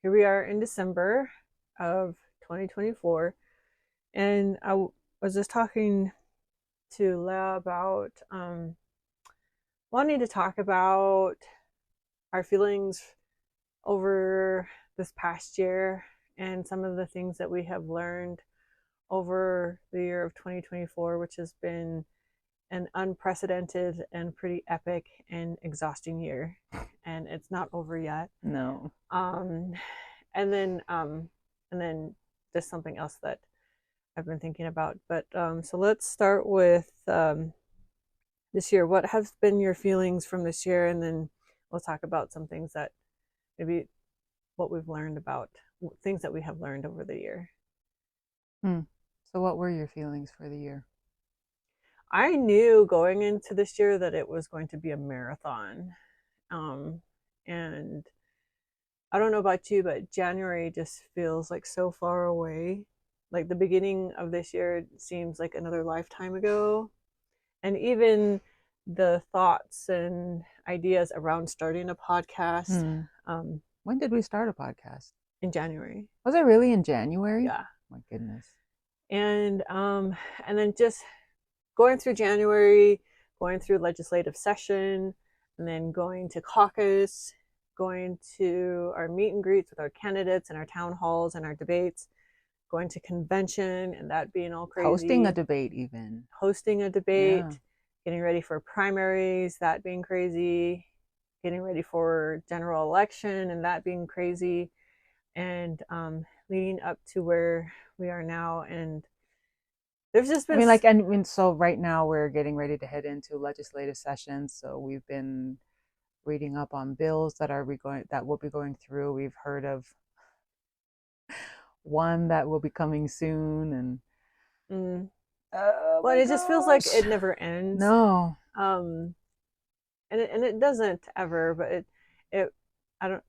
here we are in December of 2024, and was just talking to Leah about wanting to talk about our feelings over this past year and some of the things that we have learned over the year of 2024, which has been an unprecedented and pretty epic and exhausting year, and it's not over yet. No. Um, and then just something else that I've been thinking about. But so let's start with this year. What have been your feelings from this year, and then we'll talk about some things that maybe what we've learned about things that we have learned over the year. So what were your feelings for the year? I knew going into this year that it was going to be a marathon. And I don't know about you, but January just feels like so far away. Like the beginning of this year seems like another lifetime ago. And even the thoughts and ideas around starting a podcast When did we start a podcast? in January. Was it really in January? Yeah. My goodness. And then just going through January, going through legislative session, and then going to caucus, going to our meet and greets with our candidates and our town halls and our debates, going to convention and that being all crazy. Hosting a debate even. Hosting a debate, Yeah. getting ready for primaries, that being crazy, getting ready for general election and that being crazy, and leading up to where we are now. And there's just been so right now we're getting ready to head into legislative sessions. So we've been reading up on bills that we'll be going through. We've heard of one that will be coming soon, and well, it just feels like it never ends. No. And it doesn't ever, but it I don't.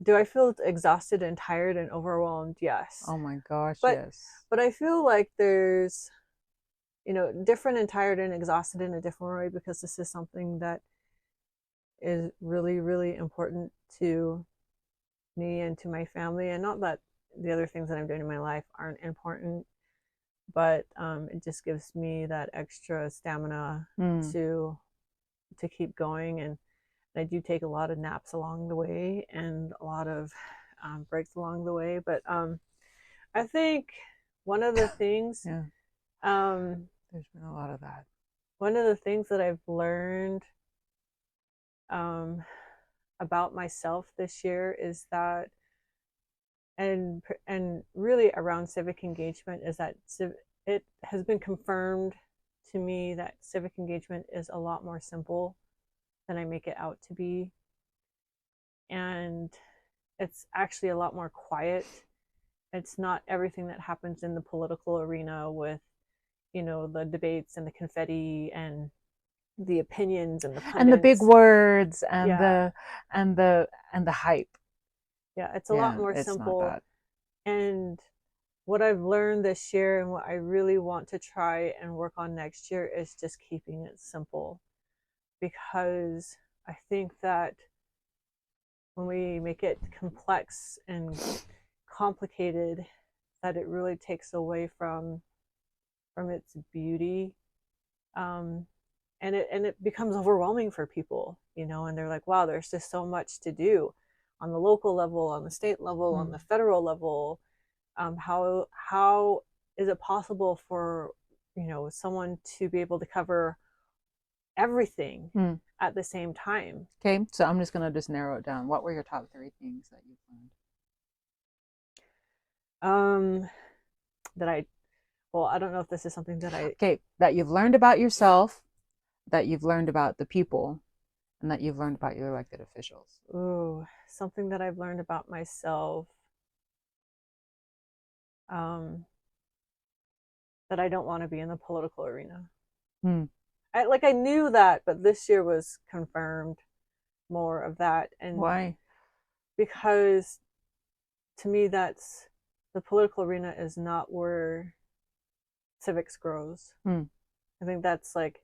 Do I feel exhausted and tired and overwhelmed? Yes. Oh my gosh, yes. yes. But I feel like there's, different and tired and exhausted in a different way, because this is something that is really, really important to me and to my family. And not that the other things that I'm doing in my life aren't important, but it just gives me that extra stamina to keep going. And I do take a lot of naps along the way and a lot of breaks along the way. But I think one of the things, yeah, there's been a lot of that. One of the things that I've learned about myself this year is that, and really around civic engagement, is that it has been confirmed to me that civic engagement is a lot more simple than I make it out to be. And it's actually a lot more quiet. It's not everything that happens in the political arena with, the debates and the confetti and the opinions and the pundits and the big words and Yeah. the hype. Yeah, it's a lot more it's simple. Not that. And what I've learned this year and what I really want to try and work on next year is just keeping it simple. Because I think that when we make it complex and complicated, that it really takes away from its beauty. And it becomes overwhelming for people, and they're like, wow, there's just so much to do on the local level, on the state level, on the federal level. How is it possible for someone to be able to cover everything at the same time? Okay, so I'm just gonna narrow it down. What were your top 3 things that you've learned? I don't know if this is something that that you've learned about yourself, that you've learned about the people, and that you've learned about your elected officials. Ooh, something that I've learned about myself. That I don't want to be in the political arena. I knew that, but this year was confirmed more of that. And why? Because to me, the political arena is not where civics grows. I think that's like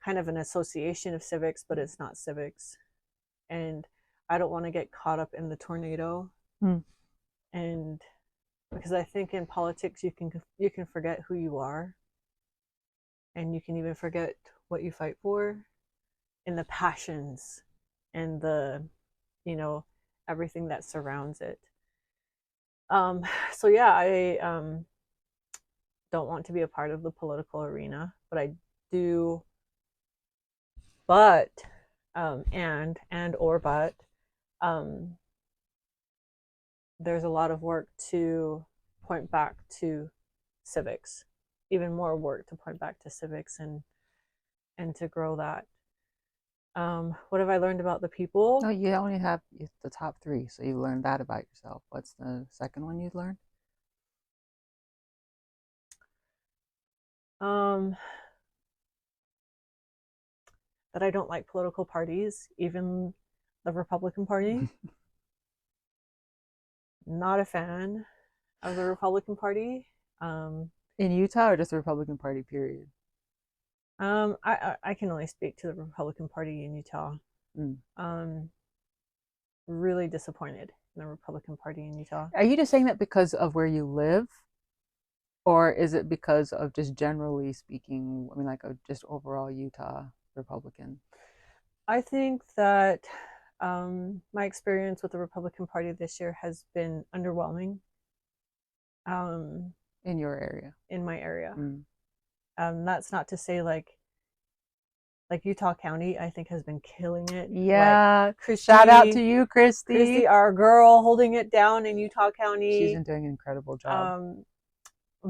kind of an association of civics, but it's not civics. And I don't want to get caught up in the tornado Hmm. And because I think in politics you can forget who you are, and you can even forget what you fight for, in the passions and the, you know, everything that surrounds it. Um, so yeah, I don't want to be a part of the political arena, but I do. But and or but um, there's a lot of work to point back to civics, even more work to point back to civics and to grow that. What have I learned about the No, people? you only have the top three, so you learned that about yourself. What's the second one you learned? Um, that I don't like political parties, even the Republican Party. Not a fan of the Republican Party. Um, In Utah or just the Republican Party, period? I can only speak to the Republican Party in Utah. Mm. Um, really disappointed in the Republican Party in Utah. Are you just saying that because of where you live, or is it because of just generally speaking? I mean, like a just overall Utah Republican. I think that my experience with the Republican Party this year has been underwhelming um, In your area. in my area. Mm. That's not to say like Utah County, I think has been killing it. Like Yeah. Shout out to Christy, you, Christy, Christy. our girl, holding it down in Utah She's County. been doing an incredible job. Um,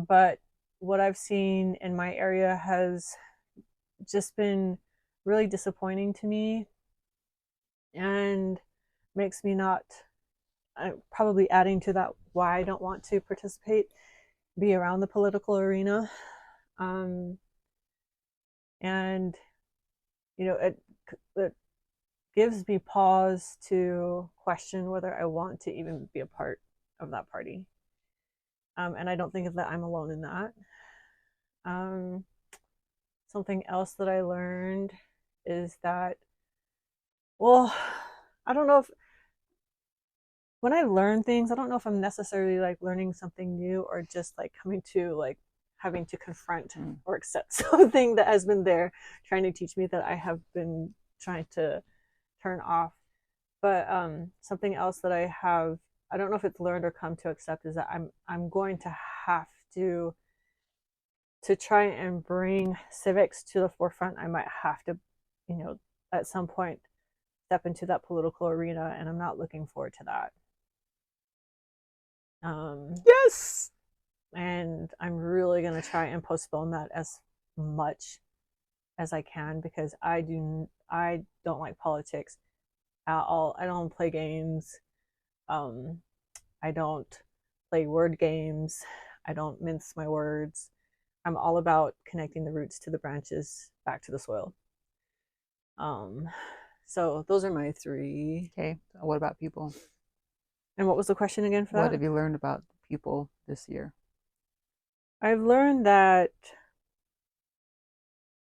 but what I've seen in my area has just been really disappointing to me, and makes me not, probably adding to that why I don't want to participate, be around the political arena. Um, and, it gives me pause to question whether I want to even be a part of that party. And I don't think that I'm alone in that. Um, something else that I learned is that, well, I don't know if when I learn things, I don't know if I'm necessarily like learning something new or just like coming to like having to confront Mm. or accept something that has been there trying to teach me that I have been trying to turn off. But something else that I don't know if it's learned or come to accept, is that I'm going to have to try and bring civics to the forefront. I might have to, you know, at some point step into that political arena, and I'm not looking forward to that. Um, Yes. and I'm really going to try and postpone that as much as I can, because I don't like politics at all. I don't play games. Um, I don't play word games. I don't mince my words. I'm all about connecting the roots to the branches back to the soil. Um, so those are my three. Okay. What about people? And what was the question again for What that? have you learned about people this year? I've learned that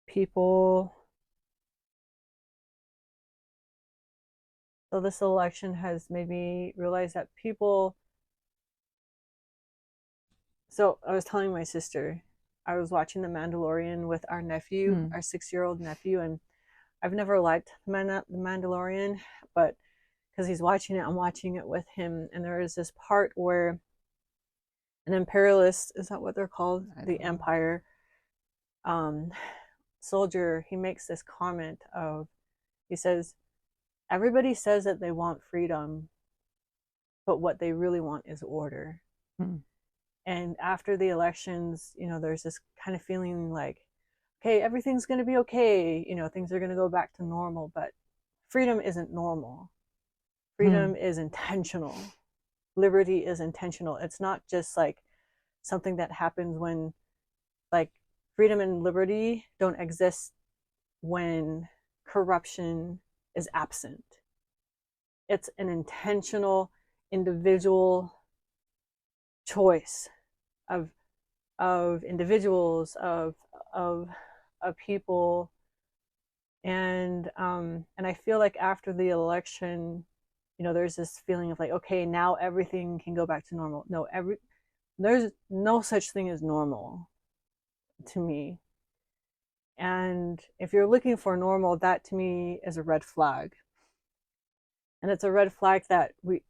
people, so this election has made me realize that people, so I was telling my sister, I was watching The Mandalorian with our nephew, Mm. our 6-year-old nephew, and I've never liked the Mandalorian, but because he's watching it, I'm watching it with him. And there is this part where an imperialist, is that what they're called? I The don't know. Empire um, soldier, he makes this comment of, he says, everybody says that they want freedom, but what they really want is order. Mm. And after the elections, there's this kind of feeling like, okay, everything's going to be okay. Things are going to go back to normal, but freedom isn't normal. Mm. Freedom is intentional. Liberty is intentional. It's not just like something that happens when, like, freedom and liberty don't exist when corruption is absent. It's an intentional individual choice of individuals, of of people. And I feel like after the election, there's this feeling of like, okay, now everything can go back to normal. No, there's no such thing as normal to me. And if you're looking for normal, that to me is a red flag. And it's a red flag that we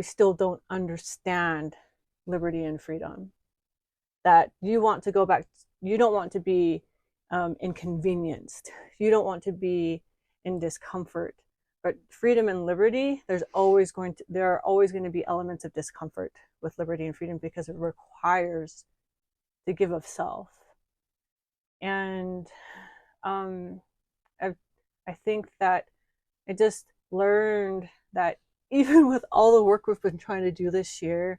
still don't understand liberty and freedom. That you want to go back, you don't want to be inconvenienced. You don't want to be in discomfort. But freedom and liberty, there are always going to be elements of discomfort with liberty and freedom because it requires the give of self. And um, I, I think that I just learned that even with all the work we've been trying to do this year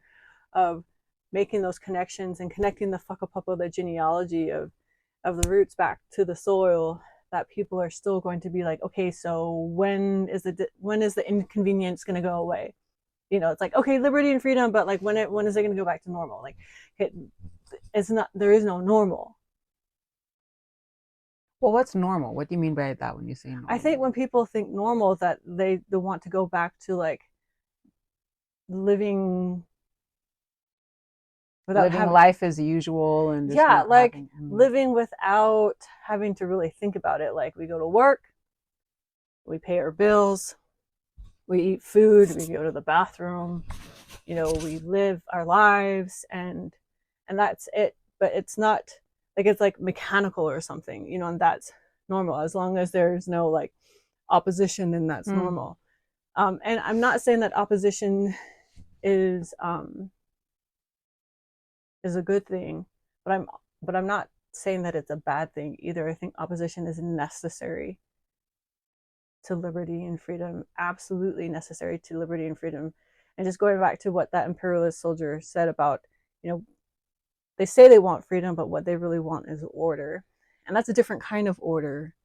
of making those connections and connecting the whakapapa, the genealogy of the roots back to the soil, that people are still going to be like, okay, so when is the inconvenience going to go away? It's like, okay, liberty and freedom, but like when is it going to go back to normal? Like it's not, there is no normal. Well, what's normal? What do you mean by that when you say normal? I think when people think normal, that they want to go back to like living without living having, life as usual and just yeah, not like having. living without having to really think about it. Like we go to work, we pay our bills, we eat food, we go to the bathroom, we live our lives, and that's it. But it's not like it's like mechanical or something, and that's normal. As long as there's no like opposition, then that's normal. And I'm not saying that opposition is a good thing, but I'm not saying that it's a bad thing either. I think opposition is necessary to liberty and freedom, absolutely necessary to liberty and freedom. And just going back to what that imperialist soldier said about, they say they want freedom, but what they really want is order. And that's a different kind of order.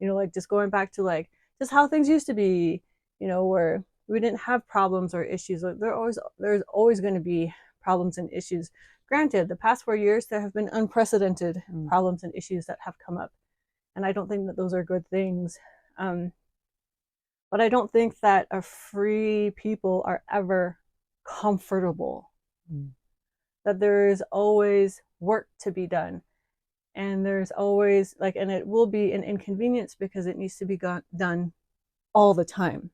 Like just going back to like just how things used to be, where we didn't have problems or issues. Like there's always going to be problems and issues. Granted, the past 4 years there have been unprecedented problems and issues that have come up, and I don't think that those are good things. But I don't think that a free people are ever comfortable. That there is always work to be done, and there's always like, and it will be an inconvenience because it needs to be done all the time.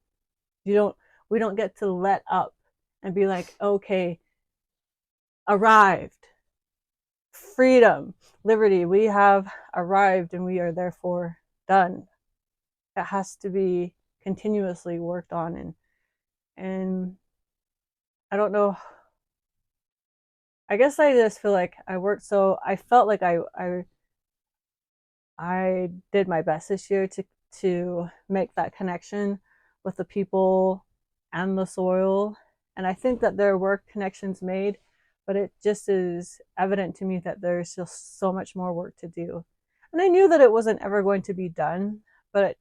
We don't get to let up and be like, okay, arrived, freedom, liberty, we have arrived and we are therefore done. It has to be continuously worked on, and I don't know. I guess I just feel like I felt like I did my best this year to make that connection with the people and the soil. And I think that there were connections made, but it just is evident to me that there's just so much more work to do. And I knew that it wasn't ever going to be done, but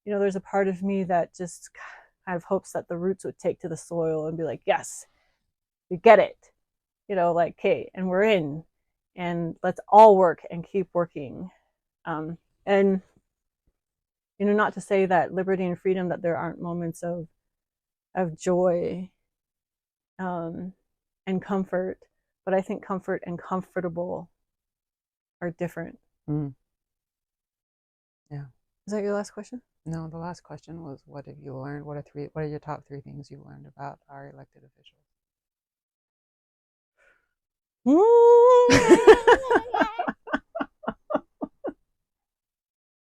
there's a part of me that just kind of hopes that the roots would take to the soil and be like, yes, you get it. Like, okay, and we're in, and let's all work and keep working. And not to say that liberty and freedom, that there aren't moments of joy and comfort, but I think comfort and comfortable are different. Yeah. Is that your last question? No, the last question was, what have you learned? What are your top 3 things you learned about our elected officials?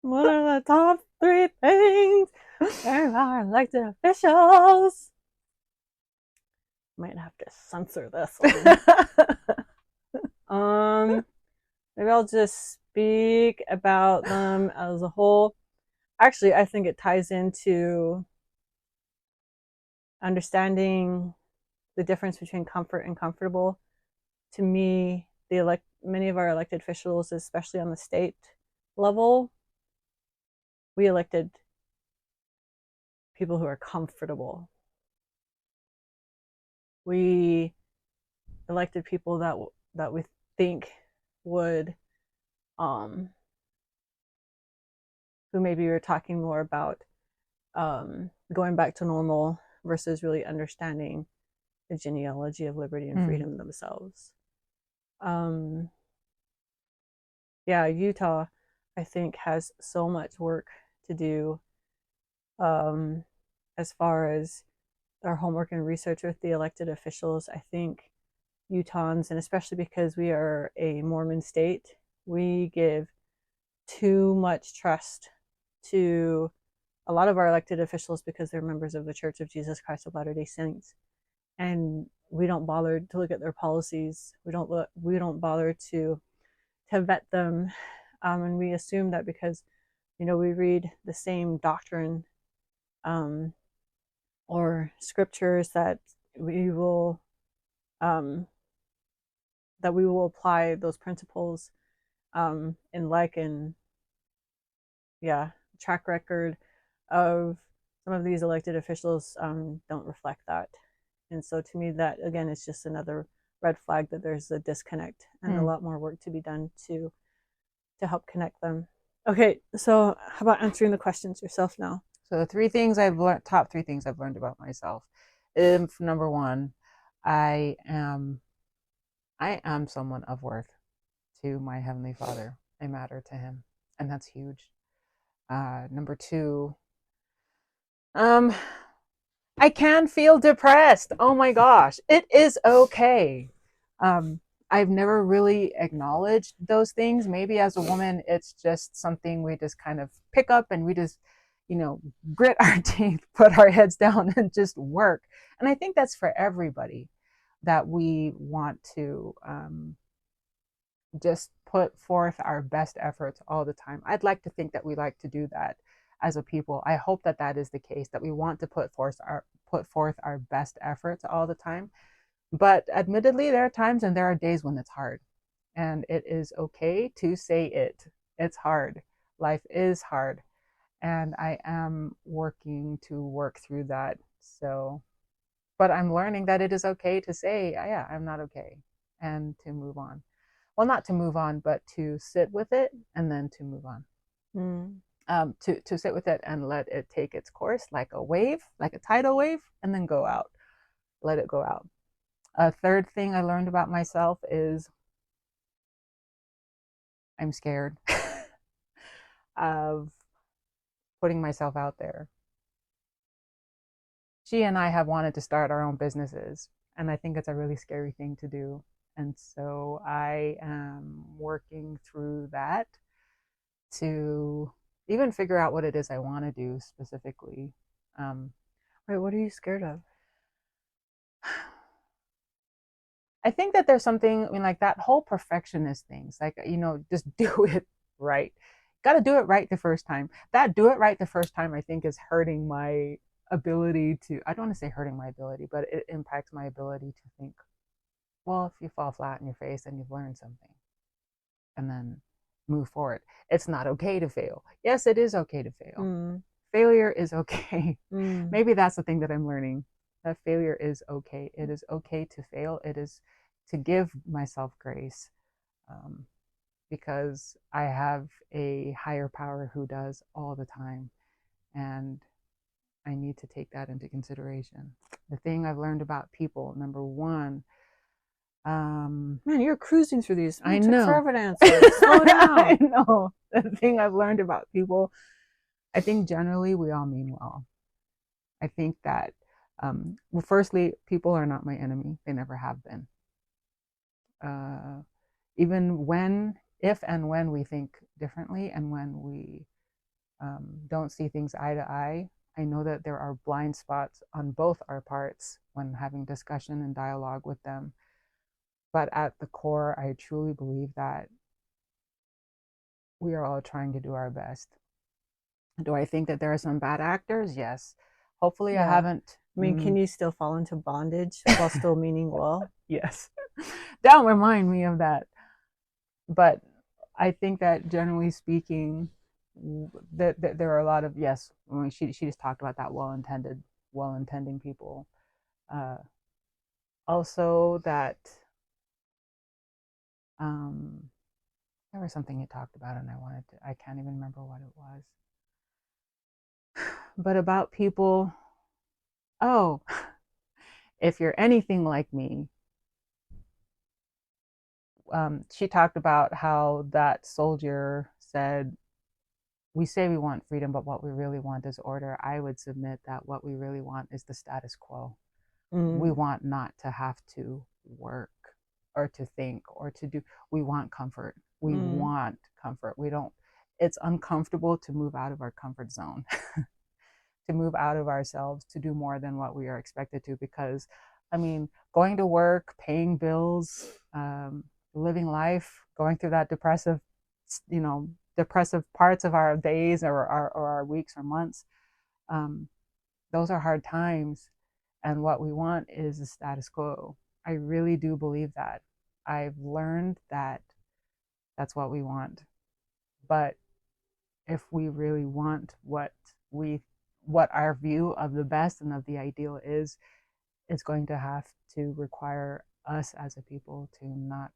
What are the top 3 things of our elected officials? Might have to censor this one. Maybe I'll just speak about them as a whole. Actually, I think it ties into understanding the difference between comfort and comfortable. To me, many of our elected officials, especially on the state level, we elected people who are comfortable. We elected people that we think would, who maybe we're talking more about going back to normal, versus really understanding the genealogy of liberty and Mm. freedom themselves. Um, yeah, Utah, I think, has so much work to do um, as far as our homework and research with the elected officials. I think Utahns, and especially because we are a Mormon state, we give too much trust to a lot of our elected officials because they're members of the Church of Jesus Christ of Latter-day Saints, and we don't bother to look at their policies. We don't bother to vet them, and we assume that because we read the same doctrine um, or scriptures we will um, that we will apply those principles in like and yeah track record of some of these elected officials don't reflect that. And so to me, that again is just another red flag that there's a disconnect and a Mm. lot more work to be done to help connect them. Okay, so how about answering the questions yourself now? So the three things I've learned, top three things I've learned about myself. Number one, I am I am someone of worth to my Heavenly Father. I matter to Him, and that's huge. Number two, um, I can feel depressed. Oh my gosh, it is okay. Um, I've never really acknowledged those things. Maybe as a woman, it's just something we just kind of pick up and we just, grit our teeth, put our heads down, and just work. And I think that's for everybody that we want to just put forth our best efforts all the time. I'd like to think that we like to do that as a people. I hope that that is the case, that we want to put forth our best efforts all the time. But admittedly, there are times and there are days when it's hard. And it is okay to say it. It's hard. Life is hard. And I am working to work through that. So, but I'm learning that it is okay to say, yeah, I'm not okay, and to move on. Well, not to move on, but to sit with it and then to move on. Mm. To sit with it and let it take its course like a wave, like a tidal wave, and then go out. Let it go out. A third thing I learned about myself is I'm scared of putting myself out there. She and I have wanted to start our own businesses, and I think it's a really scary thing to do. And so I am working through that to even figure out what it is I want to do specifically. Um, Wait, what are you scared of? I think that there's something, I mean, like that whole perfectionist things, like, just do it right. Got to do it right the first time. That do it right the first time, I think, is hurting my ability to, I don't want to say hurting my ability, but it impacts my ability to think, well, if you fall flat in your face, then you've learned something and then move forward. It's not okay to fail. Yes, it is okay to fail. Mm. Failure is okay. Mm. Maybe that's the thing that I'm learning, that failure is okay. It is okay to fail. It is to give myself grace, um, because I have a higher power who does all the time. And I need to take that into consideration. The thing I've learned about people, number one, Man, you're cruising through these. I It took know. forever to answer. Slow I down. know. The thing I've learned about people, I think generally we all mean well. I think that, well, firstly, people are not my enemy. They never have been. Uh, Even if and when we think differently and when we don't see things eye to eye, I know that there are blind spots on both our parts when having discussion and dialogue with them. But at the core, I truly believe that we are all trying to do our best. Do I think that there are some bad actors? Yes. Hopefully, I Yeah. haven't. I mean, can you still fall into bondage while still meaning well? Yes. Don't remind me of that. But I think that generally speaking, that there are a lot of, yes. I mean, she just talked about that well intending people. Uh, Also, that um, there was something you talked about, and I can't even remember what it was. But about people, Oh, if you're anything like me, she talked about how that soldier said, we say we want freedom, but what we really want is order. I would submit that what we really want is the status quo. We Mm, want not to have to work or to think or to do. We want comfort. We mm, want comfort. We don't, it's uncomfortable to move out of our comfort zone, to move out of ourselves, to do more than what we are expected to. Because, I mean, going to work, paying bills, living life, going through that depressive, you know, depressive parts of our days or our weeks or months, um, those are hard times. And what we want is the status quo. I really do believe that. I've learned that that's what we want. But if we really want we what our view of the best and of the ideal is, it's going to have to require us as a people to not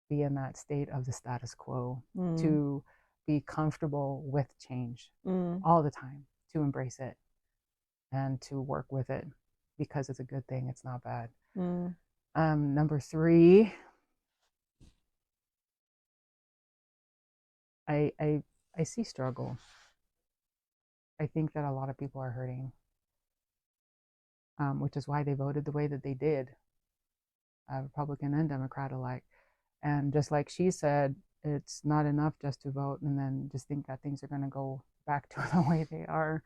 be in that state of the status quo, mm, to be comfortable with change mm, all the time, to embrace it and to work with it because it's a good thing. It's not bad. mm. Number three, I, I I see struggle. I think that a lot of people are hurting, which is why they voted the way that they did, Republican and Democrat alike. And just like she said, it's not enough just to vote and then just think that things are going to go back to the way they are.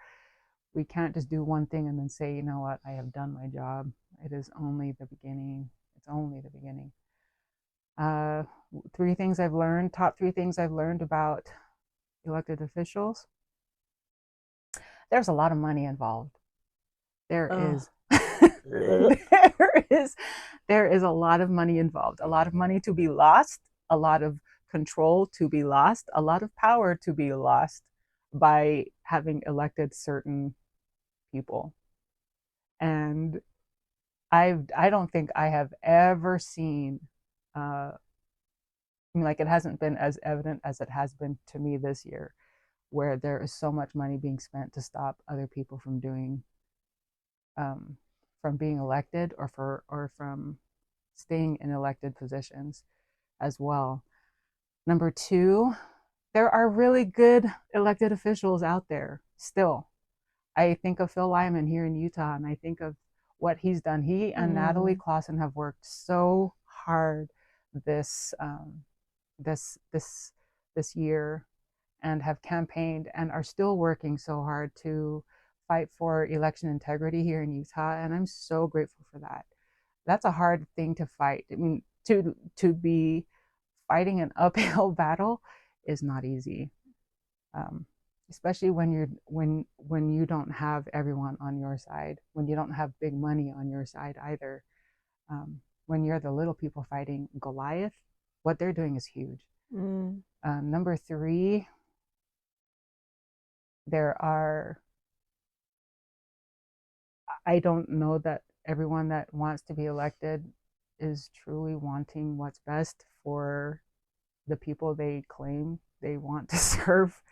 We can't just do one thing and then say, you know what, I have done my job. It is only the beginning. It's only the beginning. Uh, Three things I've learned, top three things I've learned about elected officials. There's a lot of money involved. There Oh, is. there is there is a lot of money involved, a lot of money to be lost, a lot of control to be lost, a lot of power to be lost by having elected certain people. And I don't think I have ever seen I mean, like it hasn't been as evident as it has been to me this year, where there is so much money being spent to stop other people um, from being elected or from staying in elected positions as well. Number two, there are really good elected officials out there still. I think of Phil Lyman here in Utah, and I think of what he's done. He and Natalie mm, Clausen have worked so hard this this this this year and have campaigned and are still working so hard to fight for election integrity here in Utah, and I'm so grateful for that. That's a hard thing to fight. I mean, to be fighting an uphill battle is not easy, um, especially when you don't have everyone on your side, when you don't have big money on your side either. When you're the little people fighting Goliath, what they're doing is huge. mm, Number three, there are I don't know that everyone that wants to be elected is truly wanting what's best for the people they claim they want to serve.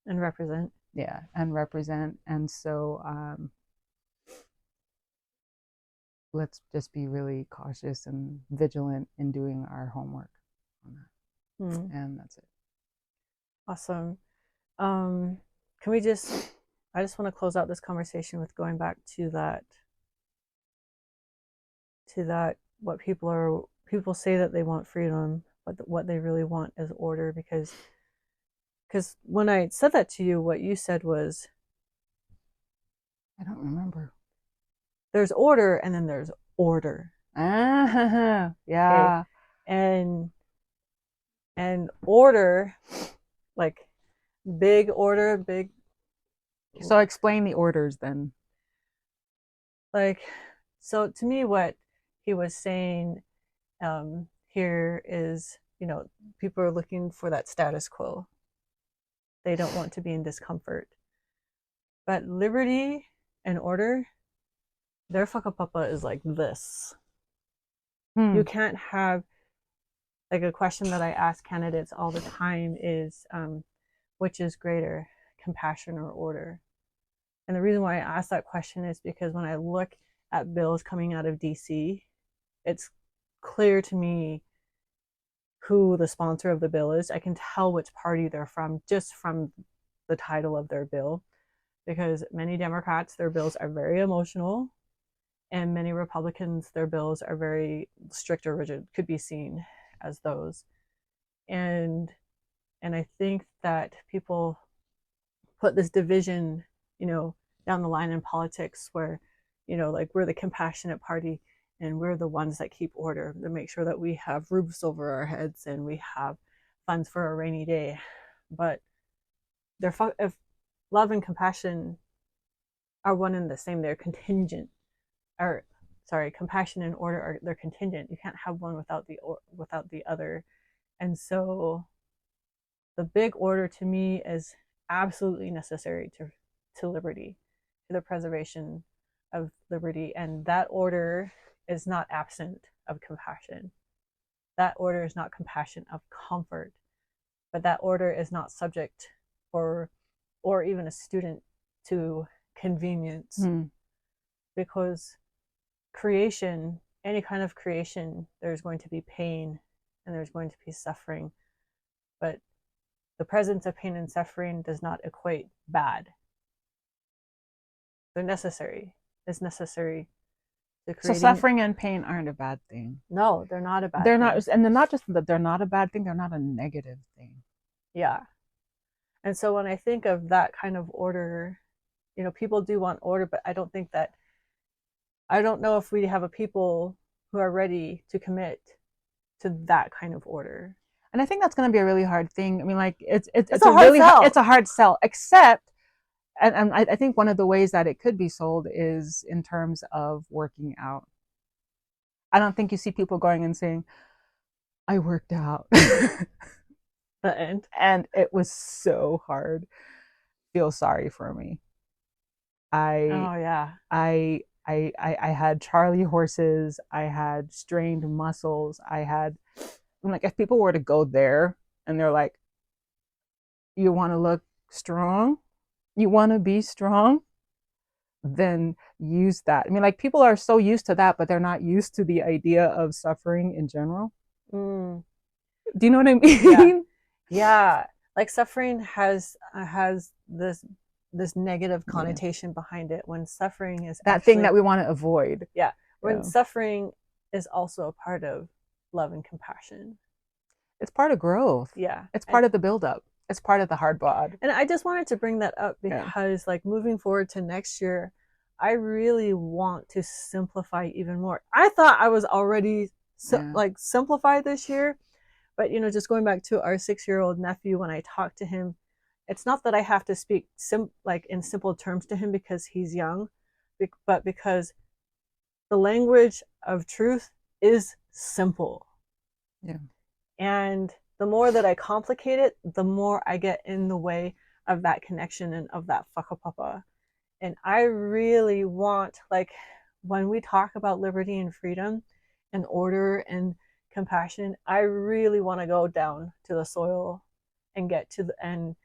and represent. Yeah, and represent. And so let's just be really cautious and vigilant in doing our homework on Mm, that. And that's it. awesome. Um, can we just? I just want to close out this conversation with going back to that what people say that they want freedom, but what they really want is order. Because when I said that to you, what you said was I don't remember. there's order and then there's order. Ah, Okay, yeah. and order, like big order, big, So explain the orders then. like, so to me what he was saying here is, people are looking for that status quo. They don't want to be in discomfort. But liberty and order, their whakapapa is like this. You Hmm. can't have, like, a question that I ask candidates all the time is, which is greater, compassion or order? And the reason why I ask that question is because when I look at bills coming out of DC, it's clear to me who the sponsor of the bill is. I can tell which party they're from just from the title of their bill, because many Democrats, their bills are very emotional, and many Republicans, their bills are very strict or rigid, could be seen as those. And I think that people put this division, down the line in politics where, like we're the compassionate party and we're the ones that keep order to make sure that we have roofs over our heads and we have funds for a rainy day. But if love and compassion are one and the same, they're contingent. Or sorry, compassion and order they're contingent. You can't have one without the other. And so the big order to me is absolutely necessary to liberty, to the preservation of liberty. And that order is not absent of compassion. That order is not compassion of comfort, but that order is not subject or even a student to convenience. Because creation, any kind of creation, there's going to be pain and there's going to be suffering. But the presence of pain and suffering does not equate bad. They're necessary. It's necessary to So suffering and pain aren't a bad thing. No, they're not a bad they're thing. not, and they're not just that they're not a bad thing, they're not a negative thing. Yeah. And so when I think of that kind of order, people do want order, but I don't know if we have a people who are ready to commit to that kind of order. And I think that's going to be a really hard thing. I mean, like it's a hard sell, except, and I think one of the ways that it could be sold is in terms of working out. I don't think you see people going and saying, I worked out. The end. And it was so hard. Feel sorry for me. I had Charlie horses. I had strained muscles. I'm like, if people were to go there and they're like, you want to look strong? You want to be strong? Then use that. I mean, like people are so used to that, but they're not used to the idea of suffering in general. Do you know what I mean? Yeah. Like suffering has this negative connotation behind it, when suffering is that thing that we want to avoid. Yeah. When suffering is also a part of love and compassion. It's part of growth. Yeah. It's part of the buildup. It's part of the hard bod. And I just wanted to bring that up because like moving forward to next year, I really want to simplify even more. I thought I was already simplified this year, but just going back to our 6-year-old nephew, when I talk to him, it's not that I have to speak in simple terms to him because he's young, but because the language of truth is simple. Yeah. And the more that I complicate it, the more I get in the way of that connection and of that whakapapa. And I really want, like, when we talk about liberty and freedom and order and compassion, I really want to go down to the soil and get to and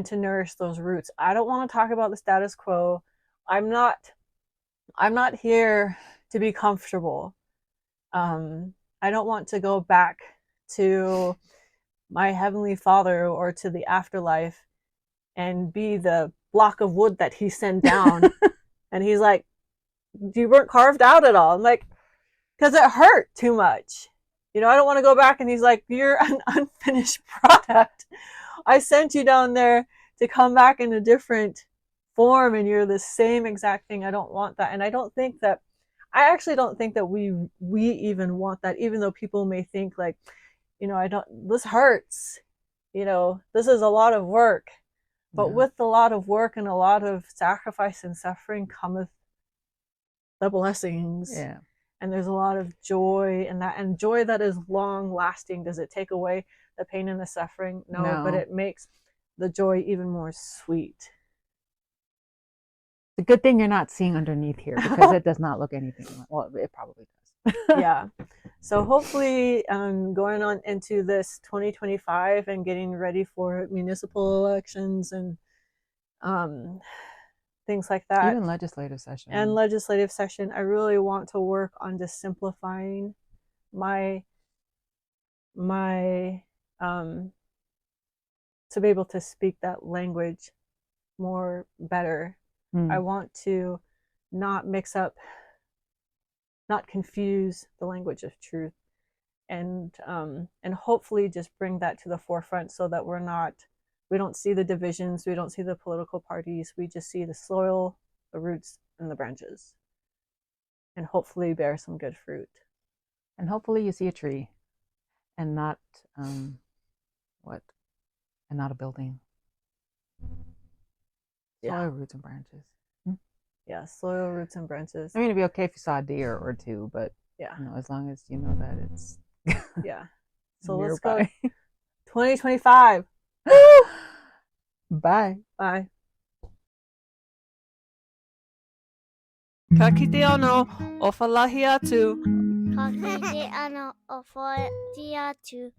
to nourish those roots. I don't want to talk about the status quo. I'm not here to be comfortable. I don't want to go back to my Heavenly Father or to the afterlife and be the block of wood that he sent down. And he's like, you weren't carved out at all. I'm like, because it hurt too much. I don't want to go back and he's like, you're an unfinished product. I sent you down there to come back in a different form and you're the same exact thing. I don't want that. And I actually don't think that we even want that, even though people may think like, this hurts, this is a lot of work. But with a lot of work and a lot of sacrifice and suffering cometh the blessings. Yeah. And there's a lot of joy in that, and joy that is long lasting. Does it take away the pain and the suffering? No, but it makes the joy even more sweet. The good thing you're not seeing underneath here, because it does not look anything like, well, it probably does. Yeah. So hopefully going on into this 2025 and getting ready for municipal elections and things like that. Even legislative session. And legislative session, I really want to work on just simplifying my to be able to speak that language more better. I want to not mix up, not confuse the language of truth, and hopefully just bring that to the forefront so that we don't see the divisions, we don't see the political parties, we just see the soil, the roots, and the branches, and hopefully bear some good fruit. And hopefully you see a tree and not and not a building. Soil, roots, and branches. Yeah, soil, roots, and branches. I mean, it'd be okay if you saw a deer or two, but yeah, as long as you know that it's yeah. So nearby. Let's go. 2025. Bye. Bye. Kakite ano ofalahiatu. Kakite ano ofalahiatu.